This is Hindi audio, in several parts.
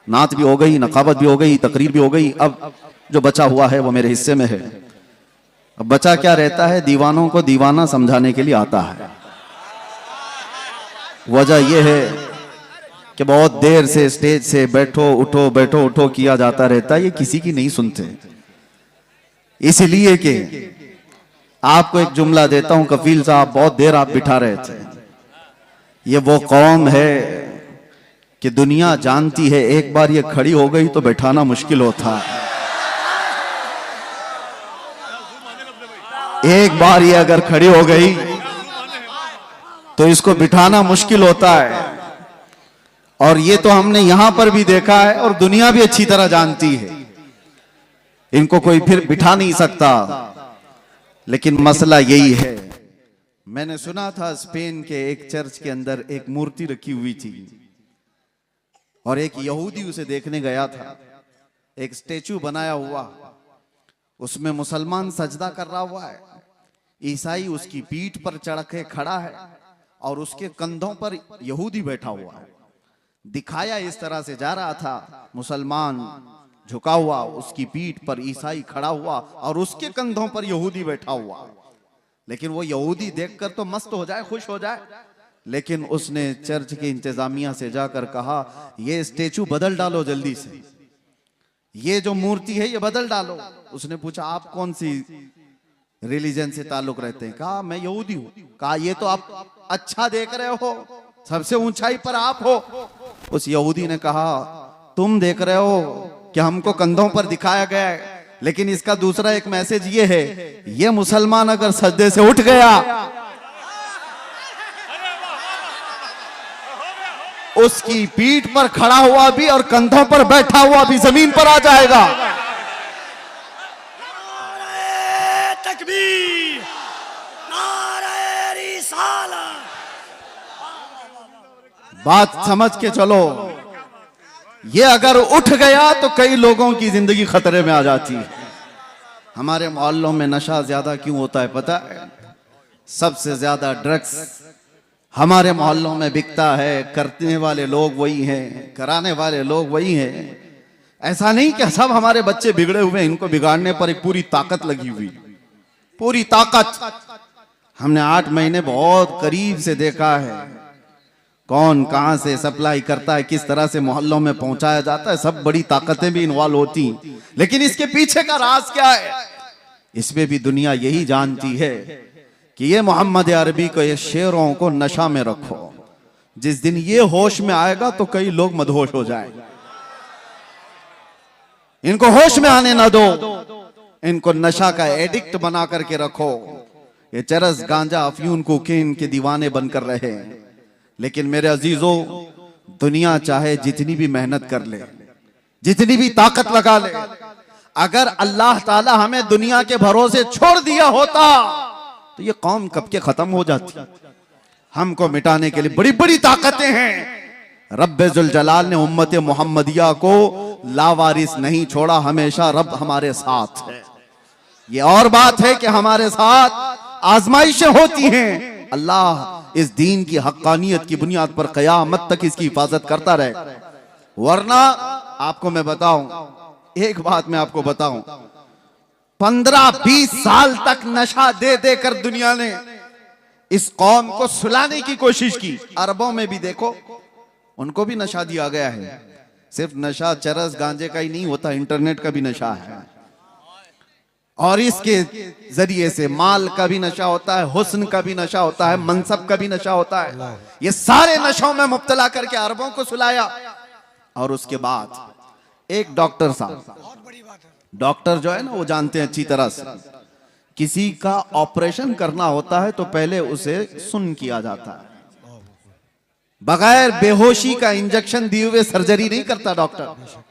नात भी हो गई, नकाबत भी हो गई, तकरीर भी हो गई। अब जो बचा हुआ है वो मेरे हिस्से में है। अब बचा क्या रहता है, दीवानों को दीवाना समझाने के लिए आता है। वजह यह है कि बहुत देर से स्टेज से बैठो उठो किया जाता रहता है, ये किसी की नहीं सुनते। इसलिए कि आपको एक जुमला देता हूं, कफील साहब बहुत देर आप बिठा रहे थे। ये वो कौम है कि दुनिया जानती है एक बार ये खड़ी हो गई तो बैठाना मुश्किल होता है। एक बार ये अगर खड़ी हो गई तो इसको बिठाना मुश्किल होता है। और ये तो हमने यहां पर भी देखा है और दुनिया भी अच्छी तरह जानती है, इनको कोई फिर बिठा नहीं सकता। लेकिन मसला यही है, मैंने सुना था स्पेन के एक चर्च के अंदर एक मूर्ति रखी हुई थी और एक यहूदी उसे देखने गया था। एक स्टेचू बनाया हुआ, उसमें मुसलमान सजदा कर रहा हुआ है, ईसाई उसकी पीठ पर चढ़ के खड़ा है और उसके कंधों पर यहूदी बैठा हुआ है। दिखाया इस तरह से जा रहा था, मुसलमान झुका हुआ, उसकी पीठ पर ईसाई खड़ा हुआ और उसके कंधों पर यहूदी बैठा हुआ। लेकिन वो यहूदी देखकर तो मस्त हो जाए, खुश हो जाए, लेकिन उसने चर्च की इंतजामिया से जाकर कहा, ये स्टेचू बदल डालो जल्दी से, ये जो मूर्ति है ये बदल डालो। उसने पूछा आप कौन सी रिलीजन से ताल्लुक रखते हैं? कहा मैं यहूदी हूं। कहा ये तो आप अच्छा देख रहे हो, सबसे ऊंचाई पर आप हो। उस यहूदी ने कहा तुम देख रहे हो कि हमको कंधों पर दिखाया गया है, लेकिन इसका दूसरा एक मैसेज ये है, ये मुसलमान अगर सजदे से उठ गया उसकी पीठ पर खड़ा हुआ भी और कंधों पर बैठा हुआ भी जमीन पर आ जाएगा। तकबीर, नारे रिसालत। बात समझ के चलो, ये अगर उठ गया तो कई लोगों की जिंदगी खतरे में आ जाती है। हमारे मोहल्लों में नशा ज्यादा क्यों होता है पता है? सबसे ज्यादा ड्रग्स हमारे मोहल्लों में बिकता है। करने वाले लोग वही हैं, कराने वाले लोग वही हैं। ऐसा नहीं कि सब हमारे बच्चे बिगड़े हुए, इनको बिगाड़ने पर एक पूरी ताकत लगी हुई, पूरी ताकत। हमने 8 महीने बहुत करीब से देखा है कौन कहां से सप्लाई करता है, किस तरह से मोहल्लों में पहुंचाया जाता है। सब बड़ी ताकतें भी इन्वॉल्व होती, लेकिन इसके पीछे का राज क्या है, इसमें भी दुनिया यही जानती है कि ये मोहम्मद अरबी को, ये शेरों को नशा में रखो। जिस दिन ये होश में आएगा तो कई लोग मदहोश हो जाएंगे। इनको होश में आने ना दो, इनको नशा का एडिक्ट बना करके रखो। ये चरस, गांजा, अफयून, कोकीन के दीवाने बनकर रहे। लेकिन मेरे अजीजों, दुनिया चाहे जितनी भी मेहनत कर ले, जितनी भी ताकत लगा ले, अगर अल्लाह ताला हमें दुनिया के भरोसे छोड़ दिया होता तो ये कौम कब के खत्म हो जाती। हमको मिटाने के लिए बड़ी बड़ी ताकतें हैं। रब्बे जुल जलाल ने उम्मत मोहम्मदिया को लावारिस नहीं छोड़ा, हमेशा रब हमारे साथ है। ये और बात है कि हमारे साथ आजमाइशें होती हैं। अल्लाह इस दीन की हक्कानियत की बुनियाद पर कयामत तक इसकी हिफाजत करता रहे। वरना आपको मैं बताऊं, एक बात मैं आपको बताऊं, 15-20 साल तक नशा दे देकर दुनिया ने इस कौम को सुलाने की कोशिश की। अरबों में भी देखो, उनको भी नशा दिया गया है। सिर्फ नशा चरस गांजे का ही नहीं होता, इंटरनेट का भी नशा है। और इसके जरिए से माल का भी नशा होता है, हुस्न का भी नशा होता है, मनसब का भी नशा होता है। ये सारे नशों में मुब्तला करके अरबों को सुलाया। और उसके बाद एक डॉक्टर साहब, डॉक्टर जो है ना, वो जानते हैं अच्छी तरह से, किसी का ऑपरेशन करना होता है तो पहले उसे सुन किया जाता है। बगैर बेहोशी का इंजेक्शन दिए हुए सर्जरी नहीं करता डॉक्टर।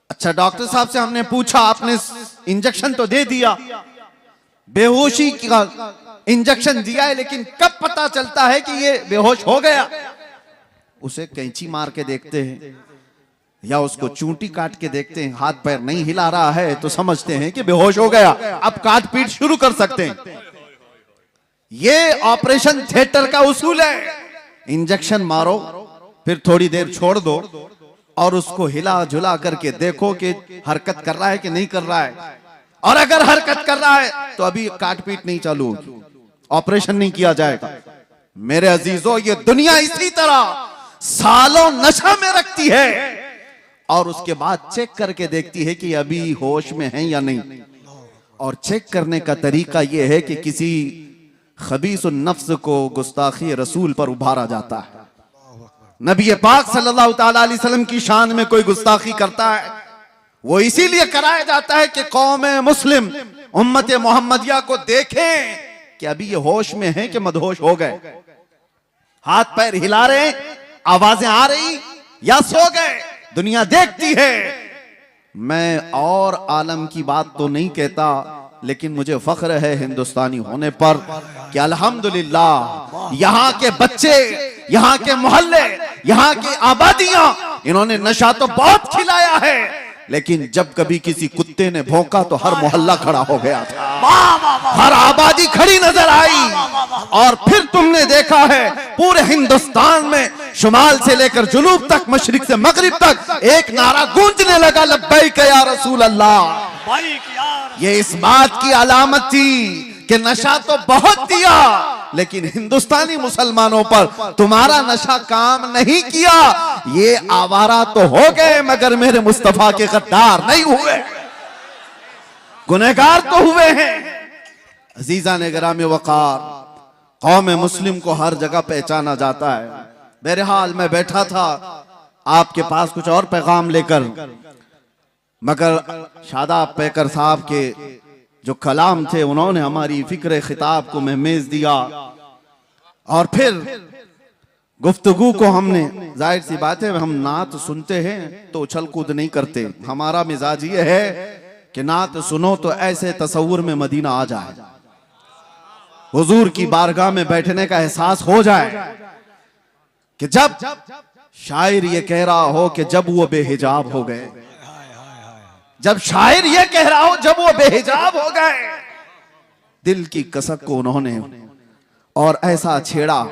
अच्छा, डॉक्टर साहब से हमने पूछा, आपने इंजेक्शन तो दे दिया, बेहोशी का इंजेक्शन दिया है, लेकिन कब पता चलता है कि ये बेहोश हो गया? उसे कैंची मार के देखते हैं या उसको चूंटी काट के देखते हैं, हाथ पैर नहीं हिला रहा है तो समझते हैं कि बेहोश हो गया, अब काट पीट शुरू कर सकते हैं। ये ऑपरेशन थिएटर का उसूल है। इंजेक्शन मारो, फिर थोड़ी देर छोड़ दो और उसको हिला झुला करके देखो कि हरकत कर रहा है कि नहीं कर रहा है। और अगर हरकत कर रहा है तो अभी काट पीट नहीं चालू होगी, ऑपरेशन नहीं किया जाएगा। मेरे अजीजों, ये दुनिया इसी तरह सालों नशा में रखती है और उसके बाद चेक करके देखती है कि अभी होश में है या नहीं। और चेक करने का तरीका यह है कि किसी खबीसुन नफ्स को गुस्ताखी रसूल पर उभारा जाता है। नबी पाक सल्लल्लाहु ताला अलैहि वसल्लम की शान में कोई गुस्ताखी करता है, वो इसीलिए कराया जाता है कि कौम मुस्लिम उम्मत मोहम्मदिया को देखें कि अभी ये होश में है कि मदहोश हो गए, हाथ पैर हिला रहे, आवाजें आ रही या सो गए। दुनिया देखती है। मैं और आलम की बात तो नहीं कहता, लेकिन मुझे फख्र है हिंदुस्तानी होने पर कि अल्हम्दुलिल्लाह यहाँ के बच्चे, यहाँ के मोहल्ले, यहाँ की आबादियां, इन्होंने नशा तो बहुत खिलाया है, लेकिन जब कभी किसी कुत्ते ने भौंका तो हर मोहल्ला खड़ा हो गया था, हर आबादी खड़ी नजर आई। और फिर तुमने देखा है पूरे हिंदुस्तान में शुमाल से लेकर जुनूब तक, मशरिक से मगरिब तक एक नारा गूंजने लगा, लब्बैक या रसूल अल्लाह। ये इस बात की अलामत थी कि नशा तो बहुत दिया, लेकिन हिंदुस्तानी मुसलमानों पर तुम्हारा नशा काम नहीं किया। ये आवारा तो हो गए मगर मेरे मुस्तफा के गद्दार नहीं हुए, गुनहगार तो हुए हैं। अजीजा ने गिरामे वकार, कौम मुस्लिम को हर जगह पहचाना जाता है। बहरहाल मैं बैठा था आपके पास कुछ और पैगाम लेकर, मगर शादाब पैकर साहब के जो कलाम थे उन्होंने हमारी फिक्र खिताब को महमेज दिया। और फिर गुफ्तगू को हमने, जाहिर सी बात है हम नात सुनते हैं तो उछल कूद नहीं करते, हमारा मिजाज ये है कि नात सुनो तो ऐसे तसव्वुर में मदीना आ जाए, हुजूर की बारगाह में बैठने का एहसास हो जाए कि जब शायर ये कह रहा हो कि जब वो बेहिजाब हो गए, जब शायर ये कह रहा हो जब वो बेहिजाब हो गए, दिल की कसक को उन्होंने और ऐसा छेड़ा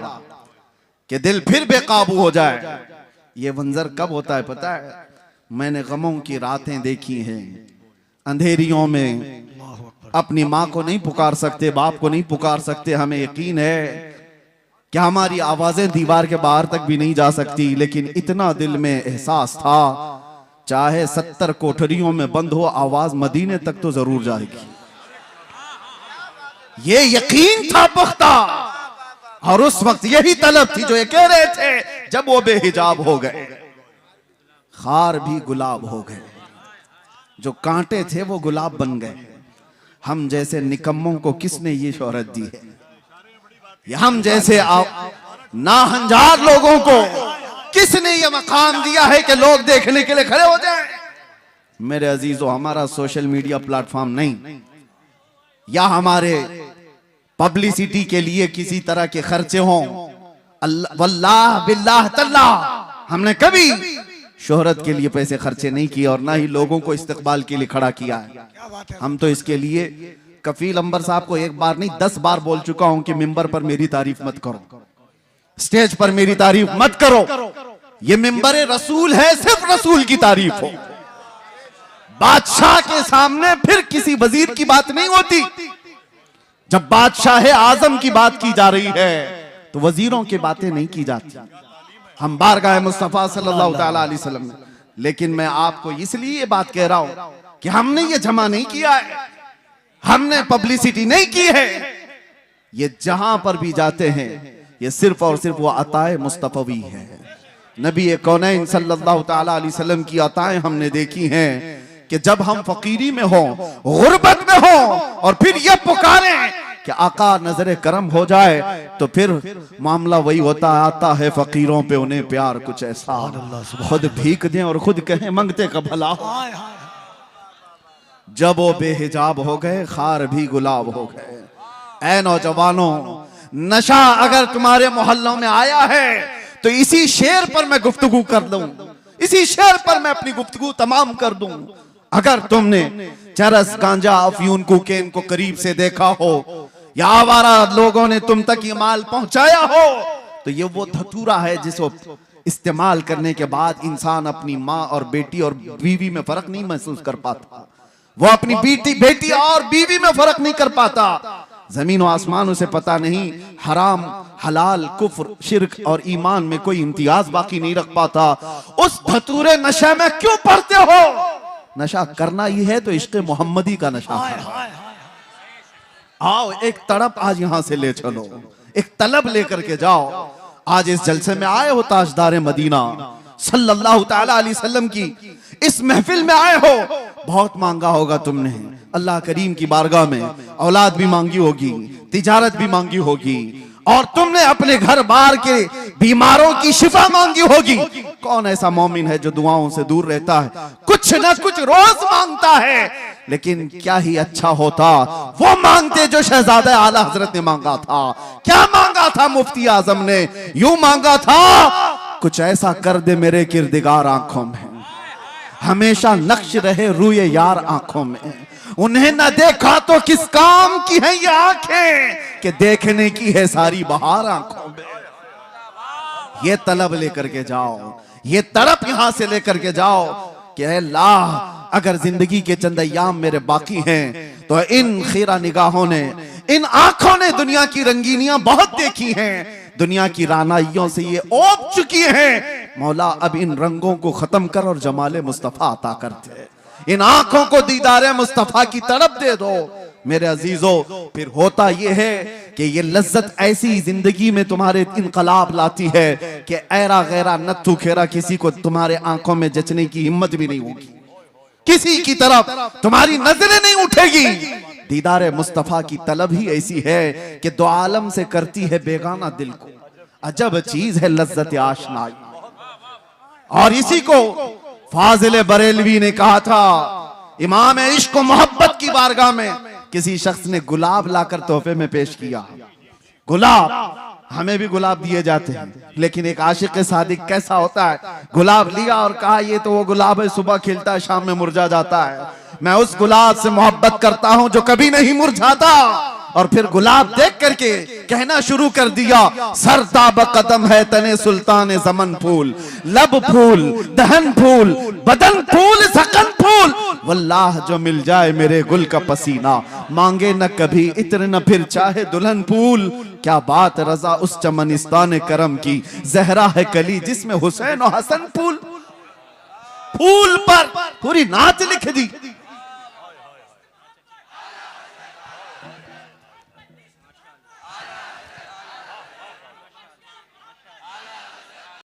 कि दिल फिर बेकाबू हो जाए। ये मंजर कब होता है पता है? मैंने गमों की रातें देखी हैं, अंधेरियों में अपनी माँ को नहीं पुकार सकते, बाप को नहीं पुकार सकते, हमें यकीन है कि हमारी आवाजें दीवार के बाहर तक भी नहीं जा सकती, लेकिन इतना दिल में एहसास था चाहे 70 कोठरियों में बंद हो, आवाज मदीने तक तो जरूर जाएगी। ये यकीन था पुख्ता, और उस वक्त यही तलब थी जो ये कह रहे थे जब वो बेहिजाब हो गए, खार भी गुलाब हो गए, जो कांटे थे वो गुलाब बन गए। हम जैसे निकम्मों को किसने ये शोहरत दी है? हम जैसे नाहंजार लोगों को किसने ये मकाम दिया है कि लोग देखने के लिए खड़े हो जाएं? मेरे अजीजों, हमारा सोशल मीडिया प्लेटफॉर्म नहीं, या हमारे पब्लिसिटी के लिए किसी तरह के खर्चे हों, वल्लाह बिल्लाह तल्लाह हमने कभी शोहरत के लिए पैसे खर्चे नहीं किए और ना ही लोगों को इस्तकबाल के लिए खड़ा किया है। हम तो इसके लिए कफील अंबर साहब को एक बार नहीं 10 बार बोल चुका हूं कि मिंबर पर मेरी तारीफ मत करो, स्टेज पर मेरी तारीफ मत करो, ये मिंबर रसूल है, सिर्फ रसूल की तारीफ हो। बादशाह के सामने फिर किसी वजीर की बात नहीं होती। जब बादशाह आजम की बात की जा रही है तो वजीरों की बातें नहीं की जाती। हम बारगाह मुस्तफा सल्लल्लाहु ताला अलैहि वसल्लम में, लेकिन मैं आपको इसलिए ये बात कह रहा हूं कि हमने ये जमा नहीं किया है, हमने पब्लिसिटी नहीं की है। ये जहां पर भी जाते हैं ये सिर्फ और सिर्फ वो अताए मुस्तफवी है। नबी कौनैन सल्लल्लाहु ताला अलैहि वसल्लम की अताएं हमने देखी हैं कि जब हम फकीरी में हो, गुर्बत में हो, और फिर ये पुकारें कि आका नजरे करम हो जाए, तो फिर मामला वही होता है, आता है फकीरों पे उन्हें प्यार कुछ ऐसा, खुद भीख दें और खुद कहें मंगते का भला हो। जब वो बेहिजाब हो गए, खार भी गुलाब हो गए। ऐ नौजवानों, नशा अगर तुम्हारे मोहल्लों में आया है तो इसी शेर पर मैं गुफ्तगू कर दूं, इसी शेर पर मैं अपनी गुफ्तगू तमाम कर दूं। अगर तुमने चरस, गांजा, अफयून, कोकेन को करीब से देखा हो या आवारा लोगों ने तुम तक ये माल पहुंचाया हो, तो ये वो धतूरा है जिसको इस्तेमाल करने के बाद इंसान अपनी माँ और बेटी और बीवी में फर्क नहीं महसूस कर पाता। वो अपनी बेटी और बीवी में फर्क नहीं कर पाता। जमीन और आसमान उसे पता नहीं, हराम हलाल कुफ्र शिर्क और ईमान में कोई इम्तियाज बाकी नहीं रख पाता। उस धतूरे नशे में क्यों पड़ते हो? नशा करना ही है तो इश्क़ मोहम्मदी का नशा है। आओ एक तड़प आज यहां से ले चलो, एक तलब लेकर के जाओ। आज इस जलसे में आए हो ताजदार मदीना सल्लल्लाहु ताला अलैहि वसल्लम की इस महफिल में आए हो। बहुत मांगा होगा तुमने अल्लाह करीम की बारगाह में, औलाद भी मांगी होगी, तिजारत भी मांगी होगी, और तुमने अपने घर बार के बीमारों की शिफा मांगी होगी। कौन ऐसा मोमिन है जो दुआओं से दूर रहता है? कुछ ना कुछ रोज मांगता है। लेकिन क्या ही अच्छा होता वो मांगते जो शहजादा आला हजरत ने मांगा था। क्या मांगा था मुफ्ती आजम ने? यूं मांगा था, कुछ ऐसा कर दे मेरे किरदिगार आंखों में, हमेशा नक्श रहे रूए यार आंखों में। उन्हें न देखा तो किस काम की है ये आंखें कि देखने की है सारी बहार आंखों में। ये तलब लेकर के जाओ, ये तड़प यहां से लेकर के जाओ कि अल्लाह अगर जिंदगी के चंद अय्याम मेरे बाकी हैं तो इन खीरा निगाहों ने, इन आंखों ने दुनिया की रंगीनियां बहुत देखी हैं, दुनिया की रानाइयों से ये ओप चुकी हैं। मौला अब इन रंगों को खत्म कर और जमाले मुस्तफा अता कर दे। इन आंखों को दीदारे मुस्तफा की तड़प दे दो मेरे अजीजों। फिर होता ये है कि ये लज्जत ऐसी जिंदगी में तुम्हारे इनकलाब लाती है कि ऐरा गैरा नत्थु खेरा किसी को तुम्हारे आंखों में जचने की हिम्मत भी नहीं होगी, किसी की तरफ तुम्हारी नजरें नहीं उठेगी। दीदारे मुस्तफा की तलब ही ऐसी है कि दो आलम से करती है बेगाना दिल को। अजब चीज है लज्जत आशनाई। और इसी को फाजिल बरेलवी ने कहा था, इमाम इश्क व मोहब्बत की बारगाह में किसी शख्स ने गुलाब लाकर तोहफे में पेश किया। गुलाब, हमें भी गुलाब दिए जाते हैं, लेकिन एक आशिक सादिक कैसा होता है? गुलाब लिया और कहा ये तो वो गुलाब है, सुबह खिलता है शाम में मुरझा जाता है। मैं उस गुलाब से मोहब्बत करता हूं जो कभी नहीं मुरझाता। और फिर गुलाब देख करके कहना शुरू कर दिया, सरताब कदम है तने सुल्तान जमन फूल, लब फूल दहन फूल बदन फूल सकन फूल, वल्लाह जो मिल जाए मेरे गुल का पसीना, मांगे न कभी इत्र न फिर चाहे दुल्हन फूल। क्या बात रजा उस चमनिस्तान करम की, जहरा है कली जिसमें हुसैन और हसन फूल। फूल पर पूरी नात लिख दी।